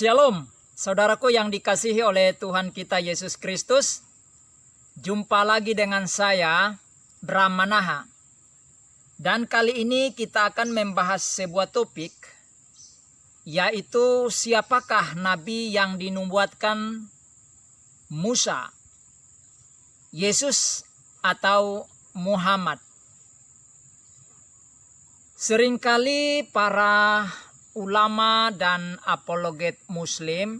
Shalom, saudaraku yang dikasihi oleh Tuhan kita Yesus Kristus. Jumpa lagi dengan saya, Bram Manaha. Dan kali ini kita akan membahas sebuah topik, yaitu siapakah Nabi yang dinubuatkan Musa, Yesus atau Muhammad. Seringkali para ulama dan apologet Muslim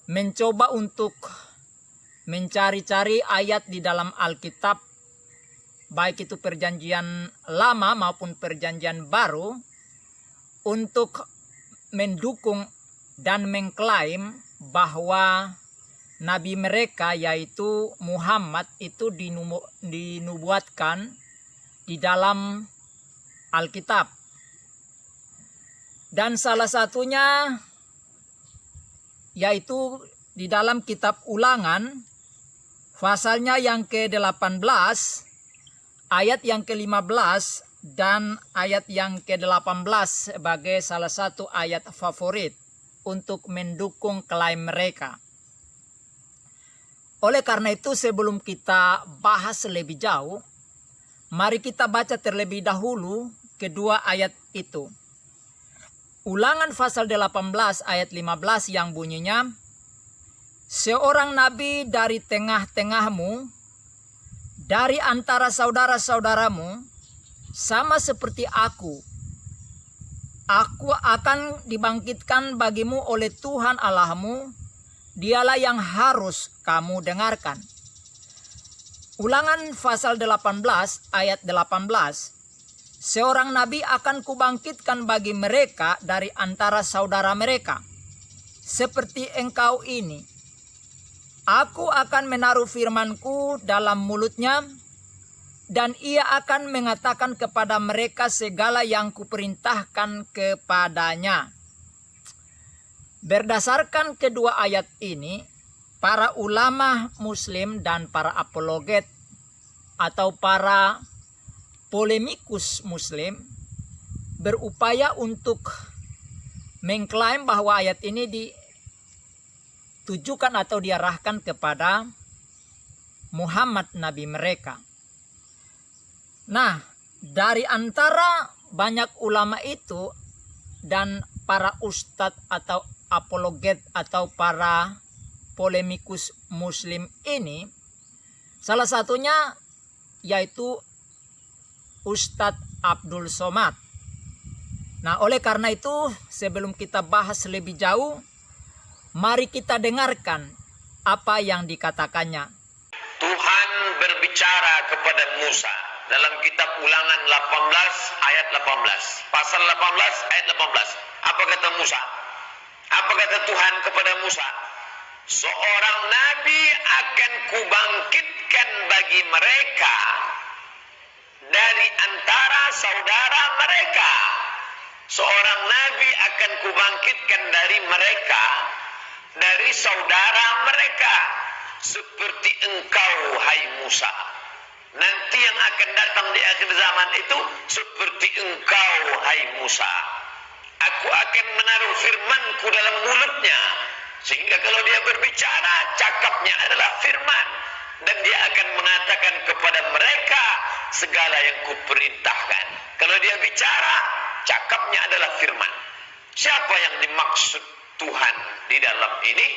mencoba untuk mencari-cari ayat di dalam Alkitab, baik itu perjanjian lama maupun perjanjian baru, untuk mendukung dan mengklaim bahwa nabi mereka yaitu Muhammad itu dinubuatkan di dalam Alkitab. Dan salah satunya yaitu di dalam kitab Ulangan, pasalnya yang ke-18, ayat yang ke-15 dan ayat yang ke-18 sebagai salah satu ayat favorit untuk mendukung klaim mereka. Oleh karena itu, sebelum kita bahas lebih jauh, mari kita baca terlebih dahulu kedua ayat itu. Ulangan pasal 18 ayat 15 yang bunyinya, seorang nabi dari tengah-tengahmu, dari antara saudara-saudaramu, sama seperti aku. Aku akan dibangkitkan bagimu oleh Tuhan Allahmu, dialah yang harus kamu dengarkan. Ulangan pasal 18 ayat 18. Seorang nabi akan kubangkitkan bagi mereka dari antara saudara mereka, seperti engkau ini. Aku akan menaruh firmanku dalam mulutnya, dan ia akan mengatakan kepada mereka segala yang kuperintahkan kepadanya. Berdasarkan kedua ayat ini, para ulama Muslim dan para apologet atau para polemikus Muslim berupaya untuk mengklaim bahwa ayat ini ditujukan atau diarahkan kepada Muhammad nabi mereka. Nah, dari antara banyak ulama itu dan para ustadz atau apologet atau para polemikus Muslim ini, salah satunya yaitu Ustadz Abdul Somad. Nah, oleh karena itu, sebelum kita bahas lebih jauh, mari kita dengarkan apa yang dikatakannya. Tuhan berbicara kepada Musa dalam kitab Ulangan 18 ayat 18. Pasal 18 ayat 18. Apa kata Musa? Apa kata Tuhan kepada Musa? Seorang nabi akan kubangkitkan bagi mereka dari antara saudara mereka. Seorang nabi akan kubangkitkan dari mereka, dari saudara mereka, seperti engkau, hai Musa. Nanti yang akan datang di akhir zaman itu seperti engkau, hai Musa. Aku akan menaruh firmanku dalam mulutnya, sehingga kalau dia berbicara, cakapnya adalah firman. Dan dia akan mengatakan kepada mereka segala yang kuperintahkan. Kalau dia bicara, cakapnya adalah firman. Siapa yang dimaksud Tuhan di dalam ini?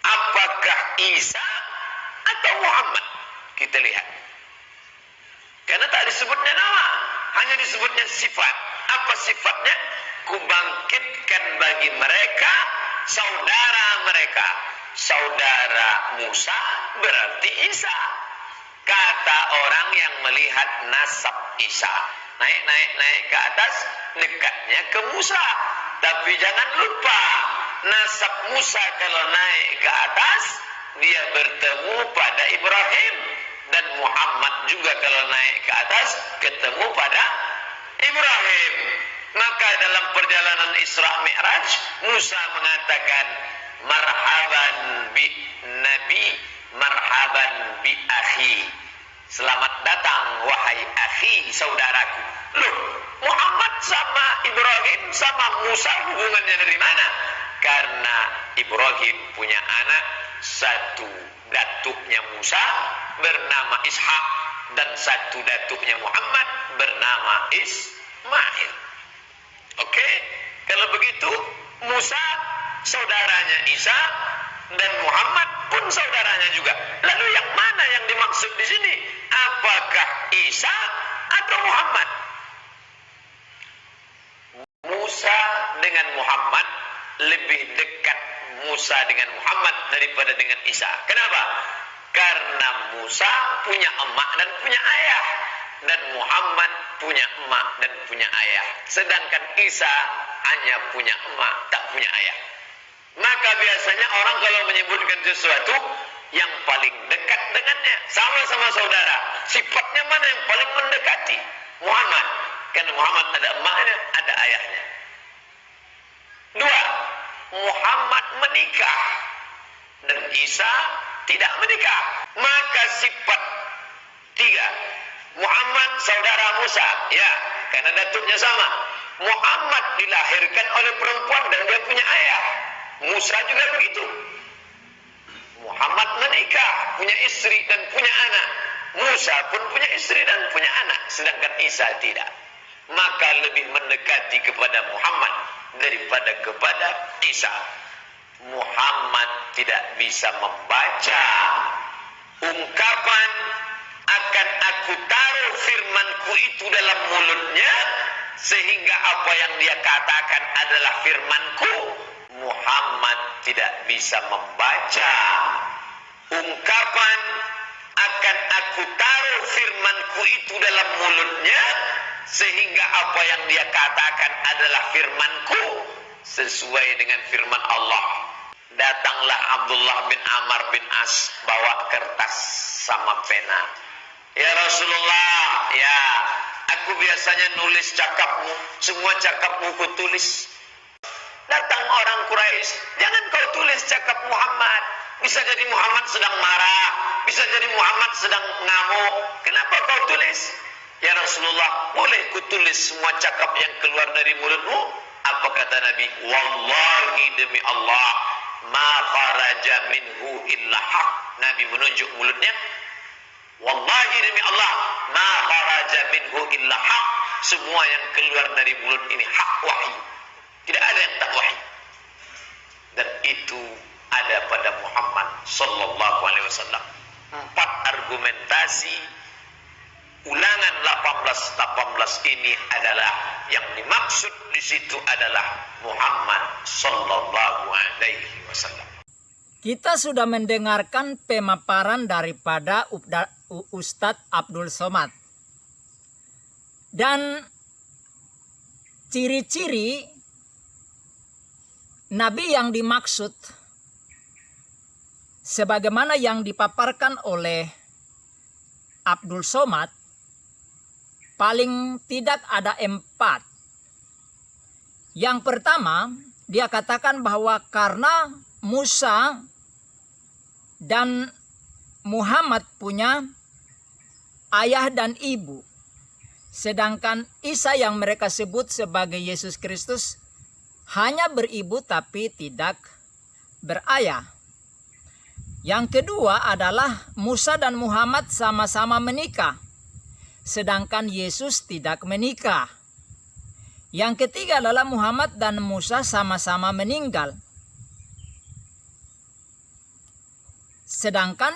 Apakah Isa atau Muhammad? Kita lihat. Karena tak disebutnya nama, hanya disebutnya sifat. Apa sifatnya? Kubangkitkan bagi mereka saudara mereka. Saudara Musa berarti Isa. Kata orang yang melihat nasab Isa, naik ke atas, dekatnya ke Musa. Tapi jangan lupa, nasab Musa kalau naik ke atas, dia bertemu pada Ibrahim. Dan Muhammad juga kalau naik ke atas, ketemu pada Ibrahim. Maka dalam perjalanan Isra Mi'raj, Musa mengatakan, marhaban bi nabi, marhaban bi akhi. Selamat datang wahai akhi, saudaraku. Loh, Muhammad sama Ibrahim sama Musa hubungannya dari mana? Karena Ibrahim punya anak, satu datuknya Musa bernama Ishak dan satu datuknya Muhammad bernama Ismail. Oke, kalau begitu Musa saudaranya Isa dan Muhammad pun saudaranya juga. Lalu yang mana yang dimaksud di sini? Apakah Isa atau Muhammad? Musa dengan Muhammad lebih dekat Musa dengan Muhammad daripada dengan Isa. Kenapa? Karena Musa punya emak dan punya ayah, dan Muhammad punya emak dan punya ayah. Sedangkan Isa hanya punya emak, tak punya ayah. Maka biasanya orang kalau menyebutkan sesuatu yang paling dekat dengannya, sama-sama saudara, sifatnya mana yang paling mendekati? Muhammad. Karena Muhammad ada emaknya, ada ayahnya. Dua, Muhammad menikah dan Isa tidak menikah. Maka sifat tiga, Muhammad saudara Musa, ya, karena datuknya sama. Muhammad dilahirkan oleh perempuan dan dia punya ayah. Musa juga begitu. Muhammad menikah, punya istri dan punya anak. Musa pun punya istri dan punya anak, sedangkan Isa tidak. Maka lebih mendekati kepada Muhammad daripada kepada Isa. Muhammad tidak bisa membaca ungkapan akan aku taruh firmanku itu dalam mulutnya sehingga apa yang dia katakan adalah firmanku. Muhammad tidak bisa membaca ungkapan akan aku taruh firmanku itu dalam mulutnya sehingga apa yang dia katakan adalah firmanku sesuai dengan firman Allah. Datanglah Abdullah bin Amr bin As bawa kertas sama pena. Ya Rasulullah, ya, aku biasanya nulis cakapmu, semua cakapmu ku tulis. Datang orang Quraisy, jangan kau tulis cakap Muhammad. Bisa jadi Muhammad sedang marah, bisa jadi Muhammad sedang ngamuk. Kenapa kau tulis? Ya Rasulullah, boleh ku tulis semua cakap yang keluar dari mulutmu? Apa kata Nabi? Wallahi demi Allah, ma kharaja minhu illa haq. Nabi menunjuk mulutnya. Wallahi demi Allah, ma kharaja minhu illa haq. Semua yang keluar dari mulut ini hak wahyu. Tidak ada yang tak wahyu. Dan itu ada pada Muhammad sallallahu alaihi wasallam. 4 argumentasi ulangan 18 ini adalah yang dimaksud di situ adalah Muhammad sallallahu alaihi wasallam. Kita sudah mendengarkan pemaparan daripada Ustadz Abdul Somad. Dan ciri-ciri Nabi yang dimaksud sebagaimana yang dipaparkan oleh Abdul Somad paling tidak ada 4. Yang pertama, dia katakan bahwa karena Musa dan Muhammad punya ayah dan ibu, sedangkan Isa yang mereka sebut sebagai Yesus Kristus hanya beribu tapi tidak berayah. Yang kedua adalah Musa dan Muhammad sama-sama menikah, sedangkan Yesus tidak menikah. Yang ketiga adalah Muhammad dan Musa sama-sama meninggal, sedangkan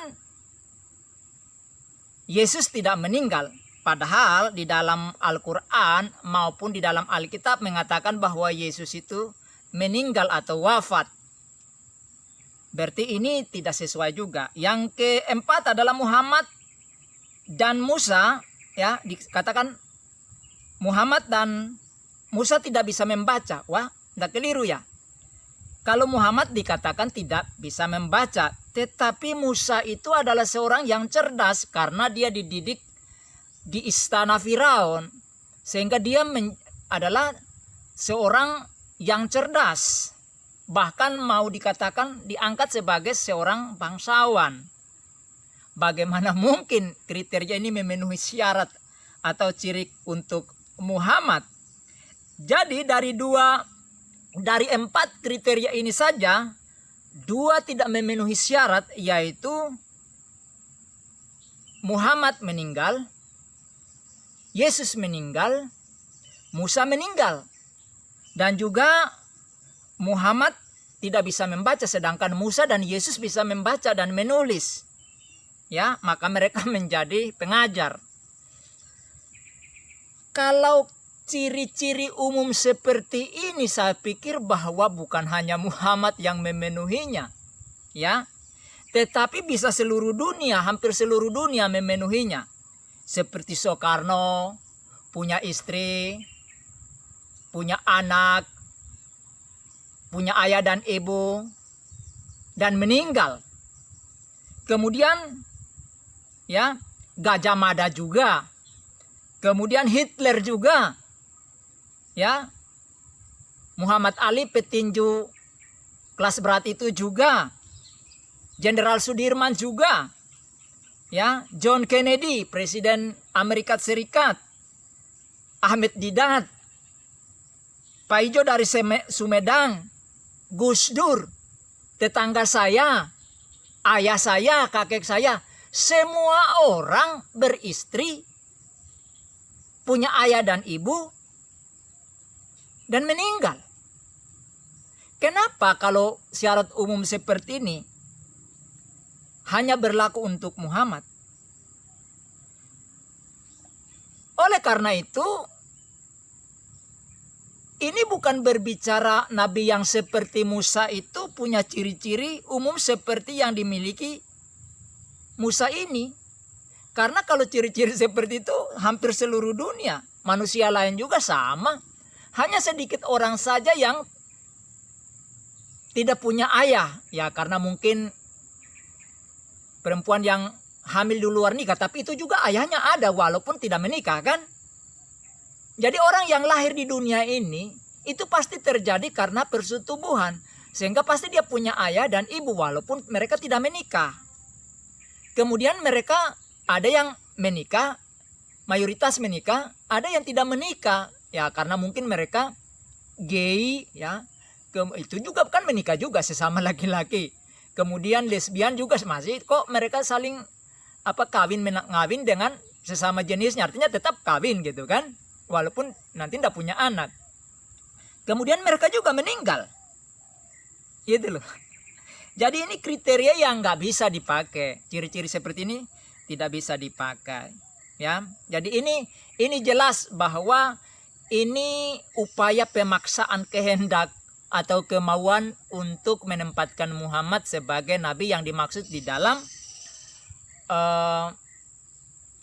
Yesus tidak meninggal. Padahal di dalam Al-Quran maupun di dalam Alkitab mengatakan bahwa Yesus itu meninggal atau wafat. Berarti ini tidak sesuai juga. Yang keempat adalah Muhammad dan Musa, ya, dikatakan Muhammad dan Musa tidak bisa membaca. Wah, tidak keliru ya. Kalau Muhammad dikatakan tidak bisa membaca, tetapi Musa itu adalah seorang yang cerdas karena dia dididik di istana Firaun, sehingga dia adalah seorang yang cerdas, bahkan mau dikatakan diangkat sebagai seorang bangsawan. bagaimana mungkin kriteria ini memenuhi syarat atau ciri untuk Muhammad? Jadi dari 4 kriteria ini saja, 2 tidak memenuhi syarat, yaitu Muhammad meninggal, Yesus meninggal, Musa meninggal. Dan juga Muhammad tidak bisa membaca, sedangkan Musa dan Yesus bisa membaca dan menulis. Ya, maka mereka menjadi pengajar. Kalau ciri-ciri umum seperti ini, saya pikir bahwa bukan hanya Muhammad yang memenuhinya, ya, tetapi bisa seluruh dunia, hampir seluruh dunia memenuhinya. Seperti Soekarno, punya istri, punya anak, punya ayah dan ibu, dan meninggal. Kemudian, ya, Gajah Mada juga. Kemudian Hitler juga. Ya, Muhammad Ali petinju kelas berat itu juga. Jenderal Sudirman juga. Ya, John Kennedy, Presiden Amerika Serikat. Ahmed Didat, Pak Ijo dari Sumedang, Gus Dur, tetangga saya, ayah saya, kakek saya, semua orang beristri, punya ayah dan ibu, dan meninggal. Kenapa kalau syarat umum seperti ini hanya berlaku untuk Muhammad? Oleh karena itu, ini bukan berbicara nabi yang seperti Musa itu punya ciri-ciri umum seperti yang dimiliki Musa ini. Karena kalau ciri-ciri seperti itu hampir seluruh dunia, manusia lain juga sama. Hanya sedikit orang saja yang tidak punya ayah. Ya, karena mungkin perempuan yang hamil di luar nikah, tapi itu juga ayahnya ada walaupun tidak menikah, kan? Jadi orang yang lahir di dunia ini itu pasti terjadi karena persetubuhan. Sehingga pasti dia punya ayah dan ibu walaupun mereka tidak menikah. Kemudian mereka ada yang menikah, mayoritas menikah, ada yang tidak menikah. Ya, karena mungkin mereka gay, ya. Itu juga kan menikah juga sesama laki-laki. Kemudian lesbian juga masih kok mereka saling kawin dengan sesama jenisnya, artinya tetap kawin gitu kan, walaupun nanti tidak punya anak. Kemudian mereka juga meninggal, gitu loh. Jadi ini kriteria yang nggak bisa dipakai, ciri-ciri seperti ini tidak bisa dipakai, ya. Jadi ini jelas bahwa ini upaya pemaksaan kehendak atau kemauan untuk menempatkan Muhammad sebagai nabi yang dimaksud di dalam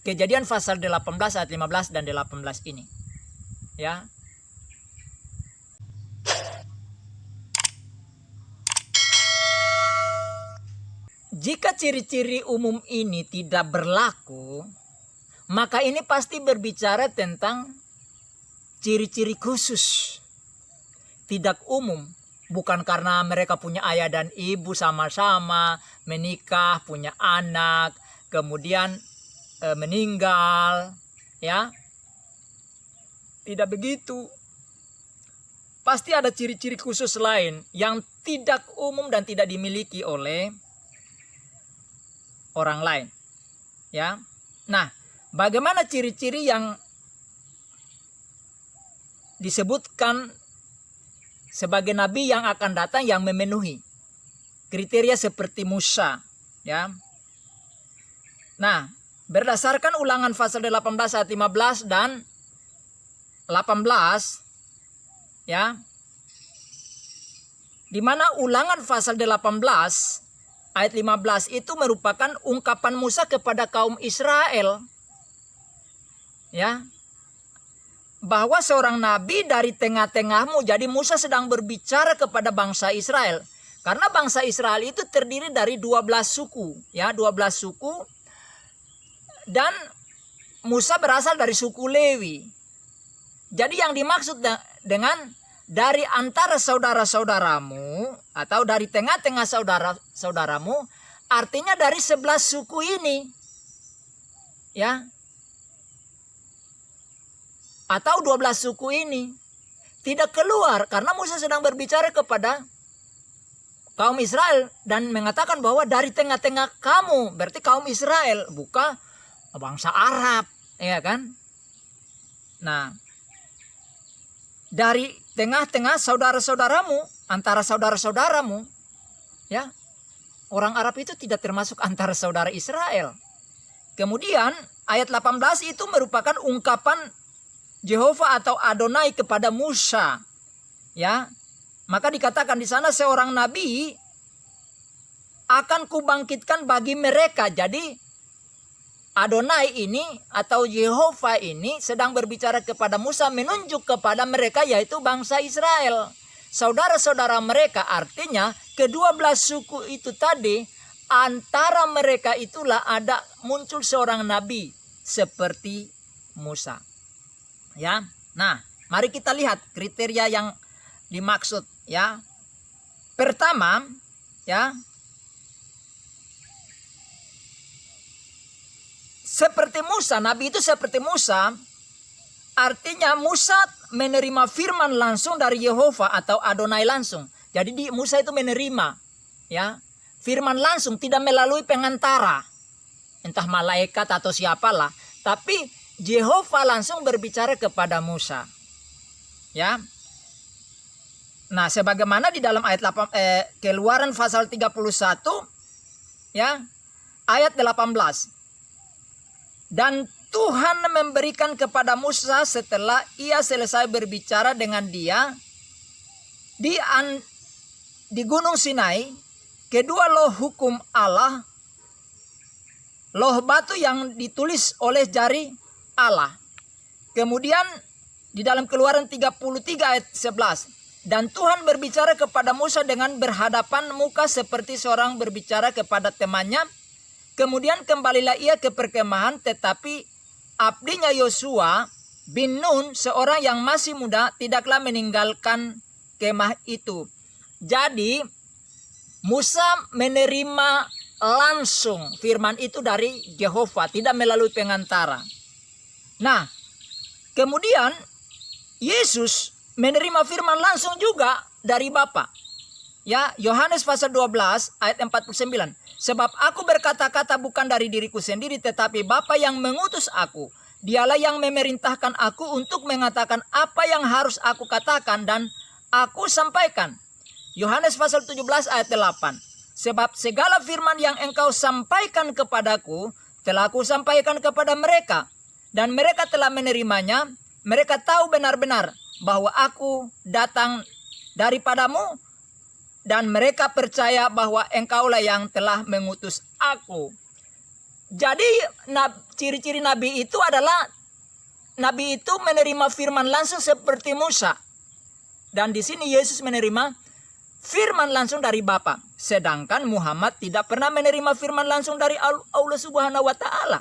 Kejadian pasal 18 ayat 15 dan 18 ini. Ya. Jika ciri-ciri umum ini tidak berlaku, maka ini pasti berbicara tentang ciri-ciri khusus. Tidak umum, bukan karena mereka punya ayah dan ibu sama-sama, menikah, punya anak, kemudian meninggal, ya. Tidak begitu. Pasti ada ciri-ciri khusus lain yang tidak umum dan tidak dimiliki oleh orang lain, ya. Nah, bagaimana ciri-ciri yang disebutkan sebagai nabi yang akan datang yang memenuhi kriteria seperti Musa, ya. Nah, berdasarkan Ulangan pasal 18 ayat 15 dan 18, ya. Di mana Ulangan pasal 18 ayat 15 itu merupakan ungkapan Musa kepada kaum Israel, ya, bahwa seorang nabi dari tengah-tengahmu. Jadi Musa sedang berbicara kepada bangsa Israel, karena bangsa Israel itu terdiri dari 12 suku, ya, 12 suku, dan Musa berasal dari suku Lewi. Jadi yang dimaksud dengan dari antara saudara-saudaramu atau dari tengah-tengah saudara-saudaramu artinya dari 11 suku ini. Ya. Atau 12 suku ini tidak keluar karena Musa sedang berbicara kepada kaum Israel dan mengatakan bahwa dari tengah-tengah kamu, berarti kaum Israel, bukan bangsa Arab, ya kan? Nah, dari tengah-tengah saudara-saudaramu, antara saudara-saudaramu, ya, orang Arab itu tidak termasuk antara saudara Israel. Kemudian ayat 18 itu merupakan ungkapan Yehova atau Adonai kepada Musa. Ya. Maka dikatakan di sana seorang nabi akan kubangkitkan bagi mereka. Jadi Adonai ini atau Yehova ini sedang berbicara kepada Musa menunjuk kepada mereka yaitu bangsa Israel. Saudara-saudara mereka, artinya ke-12 suku itu tadi, antara mereka itulah ada muncul seorang nabi seperti Musa. Ya. Nah, mari kita lihat kriteria yang dimaksud, ya. Pertama, ya, seperti Musa, nabi itu seperti Musa, artinya Musa menerima firman langsung dari Yehova atau Adonai langsung. Jadi Musa itu menerima, ya, firman langsung, tidak melalui pengantara, entah malaikat atau siapalah, tapi Yehova langsung berbicara kepada Musa. Ya. Nah, sebagaimana di dalam ayat Keluaran pasal 31, ya, ayat 18. Dan Tuhan memberikan kepada Musa setelah ia selesai berbicara dengan dia di Gunung Sinai, kedua loh hukum Allah, loh batu yang ditulis oleh jari Allah. Kemudian di dalam Keluaran 33 ayat 11. Dan Tuhan berbicara kepada Musa dengan berhadapan muka seperti seorang berbicara kepada temannya. Kemudian kembalilah ia ke perkemahan, tetapi abdinya Yosua bin Nun, seorang yang masih muda, tidaklah meninggalkan kemah itu. Jadi Musa menerima langsung firman itu dari Yehova, tidak melalui pengantara. Nah, kemudian Yesus menerima firman langsung juga dari Bapa. Ya, Yohanes pasal 12 ayat 49. Sebab aku berkata-kata bukan dari diriku sendiri, tetapi Bapa yang mengutus aku. Dialah yang memerintahkan aku untuk mengatakan apa yang harus aku katakan dan aku sampaikan. Yohanes pasal 17 ayat 8. Sebab segala firman yang engkau sampaikan kepadaku, telah aku sampaikan kepada mereka. Dan mereka telah menerimanya. Mereka tahu benar-benar bahwa aku datang daripadamu. Dan mereka percaya bahwa engkaulah yang telah mengutus aku. Jadi ciri-ciri nabi itu adalah nabi itu menerima firman langsung seperti Musa. Dan di sini Yesus menerima firman langsung dari Bapa. Sedangkan Muhammad tidak pernah menerima firman langsung dari Allah Subhanahu wa Ta'ala.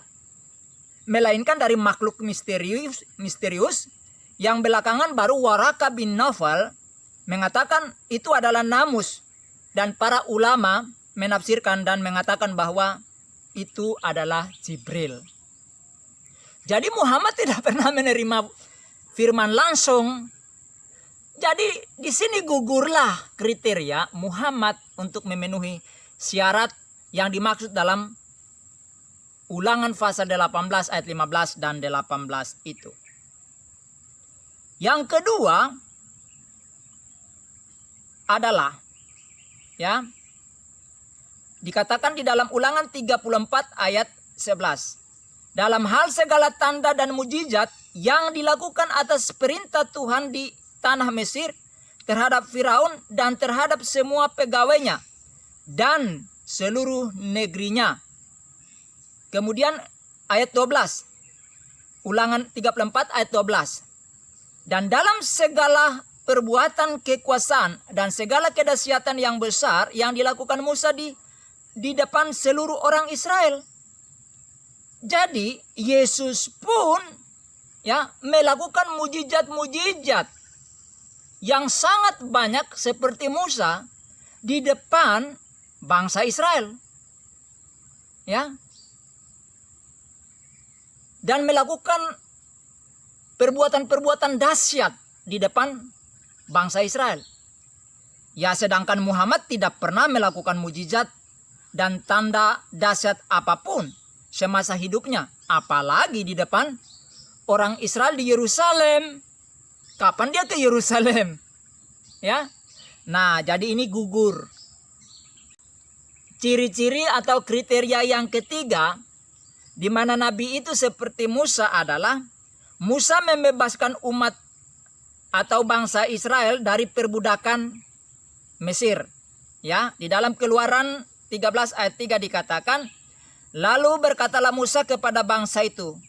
Melainkan dari makhluk misterius yang belakangan baru Waraka bin Nawfal mengatakan itu adalah namus. Dan para ulama menafsirkan dan mengatakan bahwa itu adalah Jibril. Jadi Muhammad tidak pernah menerima firman langsung. Jadi di sini gugurlah kriteria Muhammad untuk memenuhi syarat yang dimaksud dalam Ulangan pasal 18 ayat 15 dan 18 itu. Yang kedua adalah, ya, dikatakan di dalam Ulangan 34 ayat 11. Dalam hal segala tanda dan mujizat yang dilakukan atas perintah Tuhan di tanah Mesir terhadap Firaun dan terhadap semua pegawainya dan seluruh negerinya. Kemudian ayat 12. Ulangan 34 ayat 12. Dan dalam segala perbuatan kekuasaan dan segala kedahsyatan yang besar yang dilakukan Musa di depan seluruh orang Israel. Jadi Yesus pun, ya, melakukan mujizat-mujizat yang sangat banyak seperti Musa di depan bangsa Israel. Ya. Dan melakukan perbuatan-perbuatan dahsyat di depan bangsa Israel. Ya, sedangkan Muhammad tidak pernah melakukan mujizat dan tanda dahsyat apapun semasa hidupnya, apalagi di depan orang Israel di Yerusalem. Kapan dia ke Yerusalem? Ya. Nah, jadi ini gugur. Ciri-ciri atau kriteria yang ketiga di mana nabi itu seperti Musa adalah Musa membebaskan umat atau bangsa Israel dari perbudakan Mesir. Ya, di dalam Keluaran 13 ayat 3 dikatakan, lalu berkatalah Musa kepada bangsa itu,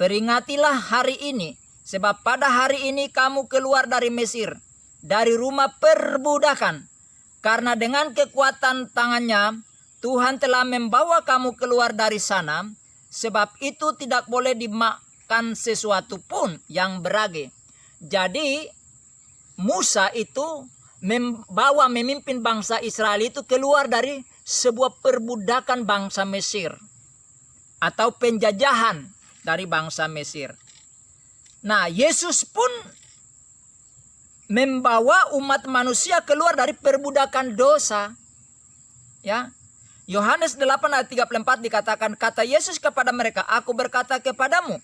peringatilah hari ini, sebab pada hari ini kamu keluar dari Mesir, dari rumah perbudakan. Karena dengan kekuatan tangannya, Tuhan telah membawa kamu keluar dari sana, sebab itu tidak boleh dimakan sesuatu pun yang berage. Jadi, Musa itu memimpin bangsa Israel itu keluar dari sebuah perbudakan bangsa Mesir atau penjajahan dari bangsa Mesir. Nah, Yesus pun membawa umat manusia keluar dari perbudakan dosa. Ya. Yohanes 8 ayat 34 dikatakan, kata Yesus kepada mereka, aku berkata kepadamu,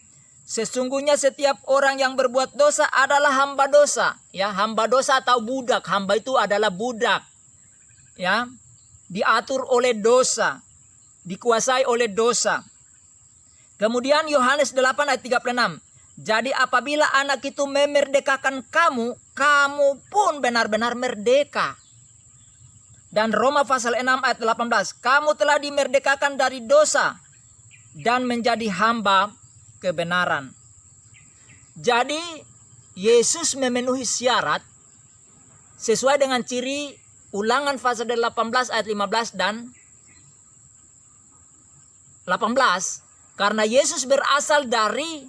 sesungguhnya setiap orang yang berbuat dosa adalah hamba dosa. Ya, hamba dosa atau budak. Hamba itu adalah budak. Ya, diatur oleh dosa, dikuasai oleh dosa. Kemudian Yohanes 8 ayat 36. Jadi apabila anak itu memerdekakan kamu, kamu pun benar-benar merdeka. Dan Roma pasal 6 ayat 18. Kamu telah dimerdekakan dari dosa dan menjadi hamba kebenaran. Jadi Yesus memenuhi syarat sesuai dengan ciri Ulangan pasal 18 ayat 15 dan 18. Karena Yesus berasal dari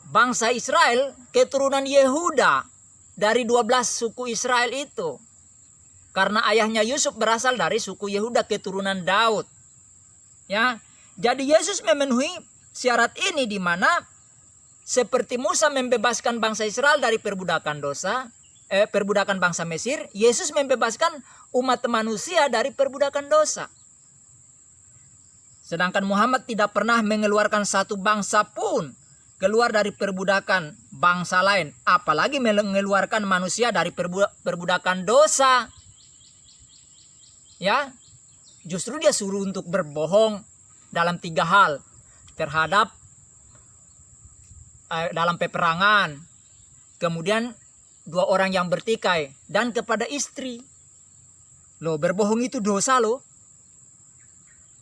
bangsa Israel, keturunan Yehuda, dari 12 suku Israel itu. Karena ayahnya Yusuf berasal dari suku Yehuda, keturunan Daud. Ya, jadi Yesus memenuhi syarat ini di mana seperti Musa membebaskan bangsa Israel dari perbudakan perbudakan bangsa Mesir, Yesus membebaskan umat manusia dari perbudakan dosa. Sedangkan Muhammad tidak pernah mengeluarkan satu bangsa pun keluar dari perbudakan bangsa lain, apalagi mengeluarkan manusia dari perbudakan dosa. Ya, justru dia suruh untuk berbohong dalam 3 hal. Terhadap dalam peperangan, kemudian 2 orang yang bertikai, dan kepada istri. Loh, berbohong itu dosa loh.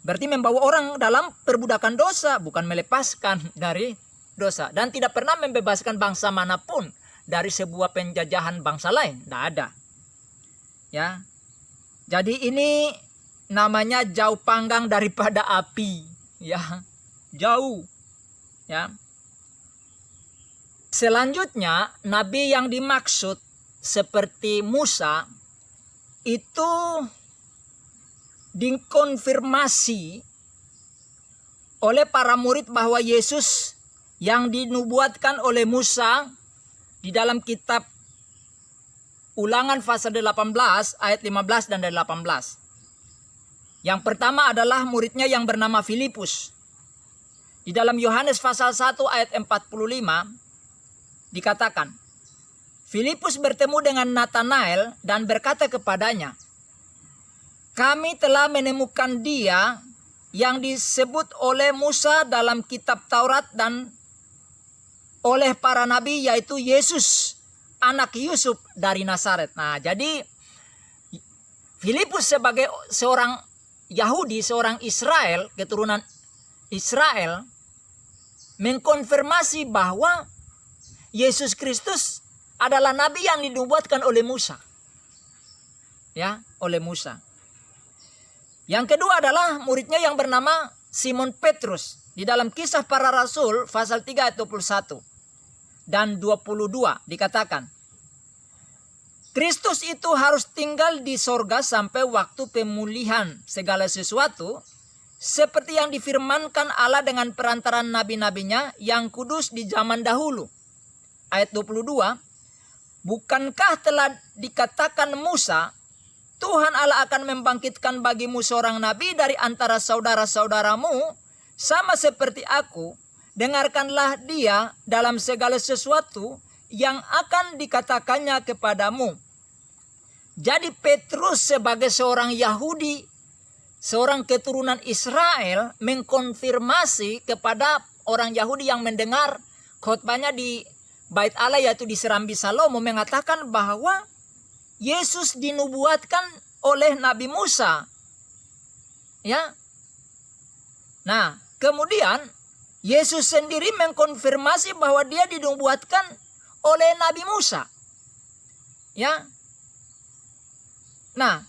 Berarti membawa orang dalam perbudakan dosa, bukan melepaskan dari dosa. Dan tidak pernah membebaskan bangsa manapun dari sebuah penjajahan bangsa lain. Tidak ada. Ya. Jadi ini namanya jauh panggang daripada api. Ya. Jauh. Ya. Selanjutnya, nabi yang dimaksud seperti Musa itu dikonfirmasi oleh para murid bahwa Yesus yang dinubuatkan oleh Musa di dalam kitab Ulangan pasal 18 ayat 15 dan 18. Yang pertama adalah muridnya yang bernama Filipus. Di dalam Yohanes pasal 1 ayat 45 dikatakan, Filipus bertemu dengan Nathanael dan berkata kepadanya, kami telah menemukan dia yang disebut oleh Musa dalam kitab Taurat dan oleh para nabi, yaitu Yesus, anak Yusuf dari Nazaret. Nah, jadi Filipus sebagai seorang Yahudi, seorang Israel, keturunan Israel, mengkonfirmasi bahwa Yesus Kristus adalah nabi yang dinubuatkan oleh Musa. Ya, oleh Musa. Yang kedua adalah muridnya yang bernama Simon Petrus. Di dalam Kisah Para Rasul pasal 3 ayat 21 dan 22 dikatakan, Kristus itu harus tinggal di sorga sampai waktu pemulihan segala sesuatu, seperti yang difirmankan Allah dengan perantaran nabi-nabinya yang kudus di zaman dahulu. Ayat 22, bukankah telah dikatakan Musa, Tuhan Allah akan membangkitkan bagimu seorang nabi dari antara saudara-saudaramu, sama seperti aku, dengarkanlah dia dalam segala sesuatu yang akan dikatakannya kepadamu. Jadi Petrus sebagai seorang Yahudi, seorang keturunan Israel, mengkonfirmasi kepada orang Yahudi yang mendengar khotbahnya di Bait Allah, yaitu di Serambi Salomo, mengatakan bahwa Yesus dinubuatkan oleh Nabi Musa. Ya. Nah, kemudian Yesus sendiri mengkonfirmasi bahwa dia dinubuatkan oleh Nabi Musa. Ya. Nah,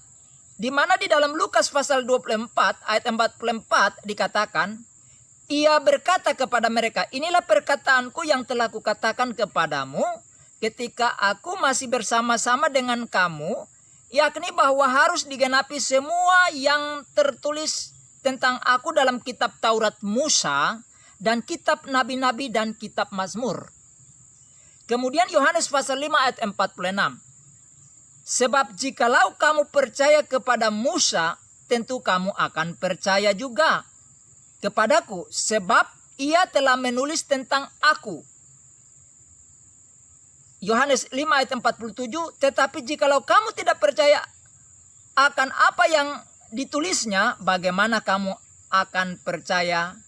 di mana di dalam Lukas pasal 24 ayat 44 dikatakan, ia berkata kepada mereka, inilah perkataanku yang telah kukatakan kepadamu ketika aku masih bersama-sama dengan kamu, yakni bahwa harus digenapi semua yang tertulis tentang aku dalam kitab Taurat Musa dan kitab nabi-nabi dan kitab Mazmur. Kemudian Yohanes pasal 5 ayat 46. Sebab jikalau kamu percaya kepada Musa, tentu kamu akan percaya juga kepadaku, sebab ia telah menulis tentang aku. Yohanes 5 ayat 47, tetapi jikalau kamu tidak percaya akan apa yang ditulisnya, bagaimana kamu akan percaya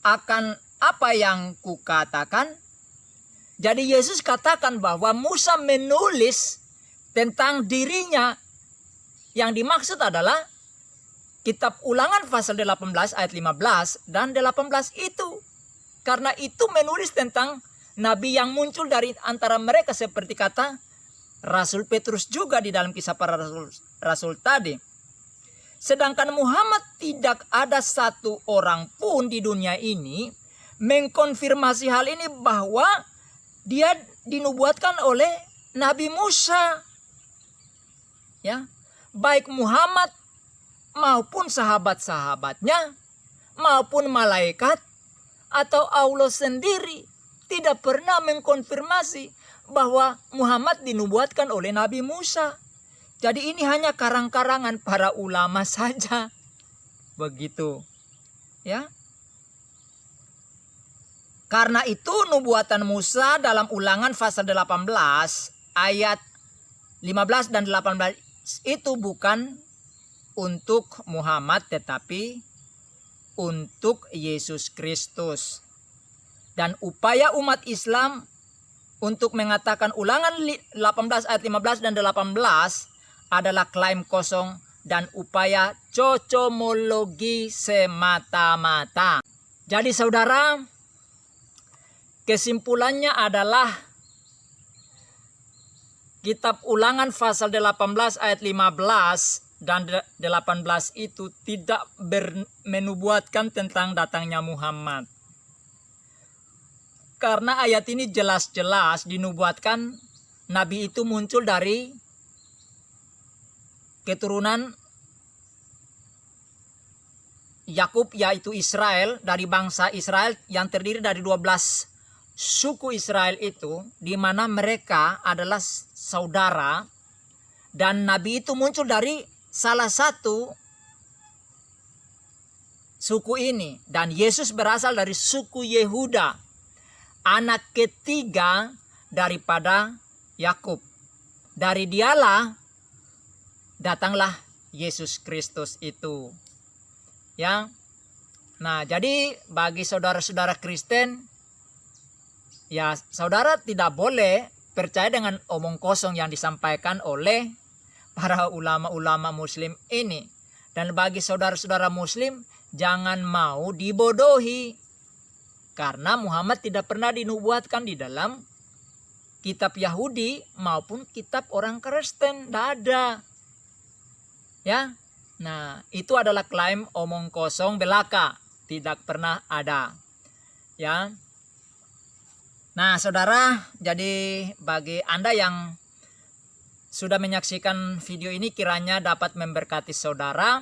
akan apa yang kukatakan? Jadi Yesus katakan bahwa Musa menulis tentang dirinya. Yang dimaksud adalah kitab Ulangan pasal 18 ayat 15 dan 18 itu. Karena itu menulis tentang nabi yang muncul dari antara mereka, seperti kata Rasul Petrus juga di dalam Kisah Para Rasul tadi. Sedangkan Muhammad, tidak ada satu orang pun di dunia ini mengkonfirmasi hal ini bahwa dia dinubuatkan oleh Nabi Musa. Ya, baik Muhammad maupun sahabat-sahabatnya maupun malaikat atau Allah sendiri tidak pernah mengkonfirmasi bahwa Muhammad dinubuatkan oleh Nabi Musa. Jadi ini hanya karang-karangan para ulama saja. Begitu. Ya. Karena itu nubuatan Musa dalam Ulangan pasal 18 ayat 15 dan 18 itu bukan untuk Muhammad tetapi untuk Yesus Kristus. Dan upaya umat Islam untuk mengatakan Ulangan 18 ayat 15 dan 18 adalah klaim kosong dan upaya cocomologi semata-mata. Jadi saudara, kesimpulannya adalah kitab Ulangan pasal 18 ayat 15 dan 18 itu tidak menubuatkan tentang datangnya Muhammad. Karena ayat ini jelas-jelas dinubuatkan nabi itu muncul dari keturunan Yakub, yaitu Israel, dari bangsa Israel yang terdiri dari 12 suku Israel itu, di mana mereka adalah saudara, dan nabi itu muncul dari salah satu suku ini, dan Yesus berasal dari suku Yehuda, anak ketiga daripada Yakub. Dari dialah datanglah Yesus Kristus itu. Ya. Nah, jadi bagi saudara-saudara Kristen, ya, saudara tidak boleh percaya dengan omong kosong yang disampaikan oleh para ulama-ulama Muslim ini. Dan bagi saudara-saudara Muslim, jangan mau dibodohi. Karena Muhammad tidak pernah dinubuatkan di dalam kitab Yahudi maupun kitab orang Kristen. Tidak ada. Ya. Nah, itu adalah klaim omong kosong belaka. Tidak pernah ada. Ya. Nah, saudara, jadi bagi Anda yang sudah menyaksikan video ini, kiranya dapat memberkati saudara.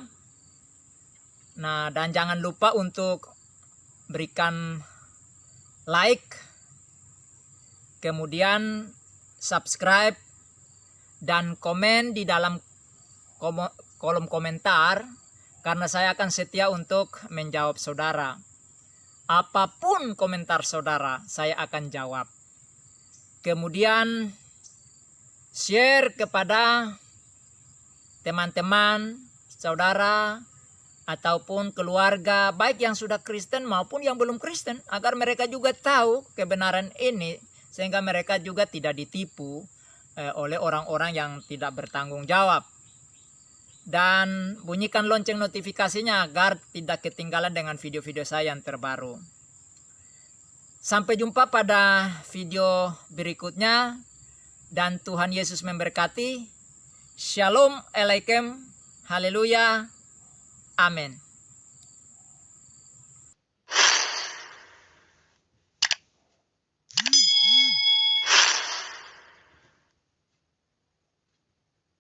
Nah, dan jangan lupa untuk berikan like, kemudian subscribe, dan komen di dalam kolom komentar, karena saya akan setia untuk menjawab saudara. Apapun komentar saudara, saya akan jawab. Kemudian share kepada teman-teman, saudara, ataupun keluarga, baik yang sudah Kristen maupun yang belum Kristen, agar mereka juga tahu kebenaran ini, sehingga mereka juga tidak ditipu oleh orang-orang yang tidak bertanggung jawab. Dan bunyikan lonceng notifikasinya agar tidak ketinggalan dengan video-video saya yang terbaru. Sampai jumpa pada video berikutnya, dan Tuhan Yesus memberkati. Shalom alaikum, haleluya, amin.